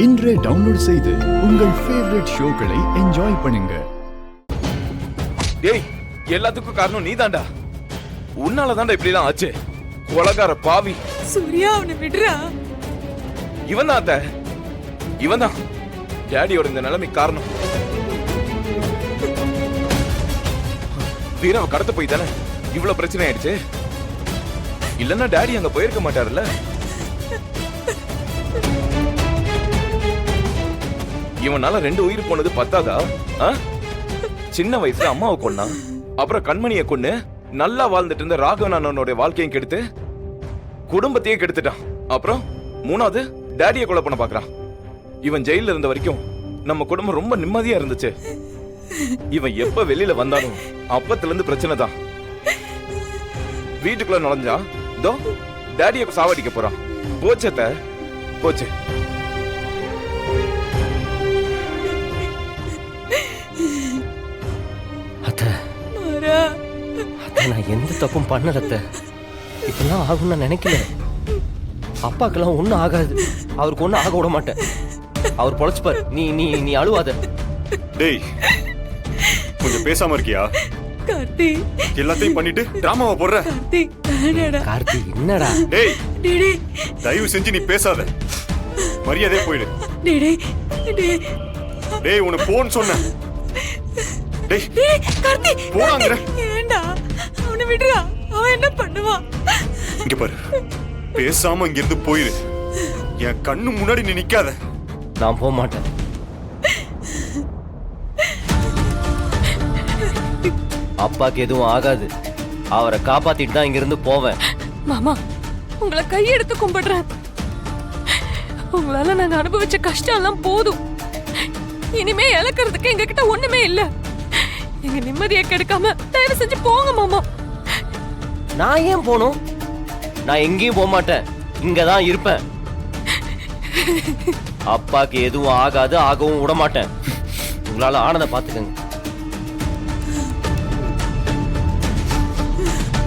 இன்றே டவுன்லோட் செய்து உங்கள் ஃபேவரட் ஷோக்களை என்ஜாய் பண்ணுங்க. டேய், எல்லாத்துக்கும் காரணம் நீதான்டா. உன்னால தான்டா இப்படி எல்லாம் ஆச்சு. கொலகார பாவி. சூர்யா, அவனை விடுறா. இவன் தான் அத்தை. இவன் தான் டேடியோட இந்த நிலைமை காரணம். வீராவை கடத்த போய் தானே இவ்வளவு பிரச்சனை ஆயிடுச்சு. இல்லன்னா டேடி அங்க போயிருக்க மாட்டாருல்ல. இவனால 2 உயிர் போனது பத்தாதா? சின்ன வயசுல அம்மாவை கொன்னா, அப்புறம் கண்மணியை கொன்னு நல்லா வாழ்ந்துட்டு இருந்த ராகவன் அண்ணனோட வாழ்க்கையும் கெடுத்து குடும்பத்தையே கெடுத்துட்டான். அப்புறம் 3வது டேடியை கொலை பண்ண பாக்குறான். இவன் ஜெயில இருந்த வரைக்கும் நம்ம குடும்பம் ரொம்ப நிம்மதியா இருந்துச்சு. இவன் எப்ப வெளியில வந்தாலும் அப்பத்துல இருந்து பிரச்சனை தான். வீட்டுக்குள்ள நுழைஞ்சா தோ டேடியை சாவடிக்க போறான். போச்சத்த போச்சு. நான் எந்த தப்பும் பண்ணல அத்தை. இப்பெல்லாம் ஆகும் நான் நினைக்கல. அப்பாக்கெல்லாம் ஒன்னும் ஆகாது. அவருக்கு ஒன்னும் ஆக விட மாட்டேன். அவர் பொழைச்சுப்பாரு. நீ நீ நீ அழுவாத. டேய், கொஞ்சம் பேசாம இருக்கியா? கார்த்தி, எல்லாத்தையும் பண்ணிட்டு டிராமாவை போடுற. கார்த்தி, வேணாடா. கார்த்தி, என்னடா? டேய், டேடி, தயவு செஞ்சு நீ பேசாத. மரியாதையா போயிடு. Daddy, daddy. டேய், உன்னை போன்னு சொன்னேன். டேய், கார்த்தி, போறாங்கற. ஏண்டா? அவனை விடுறா. அவன் என்ன பண்ணுவான்? இங்க பாரு, பேசாம இங்க இருந்து போயிரு. என் கண்ணு முன்னாடி நீ நிக்காத. நான் போக மாட்டேன். அப்பாக்கு எதுவும் ஆகாது. அவரை காப்பாத்திட்டு தான் இங்க இருந்து போவேன். மாமா, உங்களை கையெடுத்து கும்பிடுறேன். உங்களால நாங்க அனுபவிச்ச கஷ்டம் எல்லாம் போதும். இனிமே இழக்கிறதுக்கு எங்க கிட்ட ஒண்ணுமே இல்ல. எங்க நிம்மதியை கெடுக்காம தயவு செஞ்சு போங்க மாமா. நான் ஏன் போகணும்? நான் எங்கேயும் போக மாட்டேன். இங்கதான் இருப்பேன். அப்பாக்கு எதுவும் ஆகாது, ஆகவும் விட மாட்டேன். உங்களால ஆனதை பாத்துக்கங்க.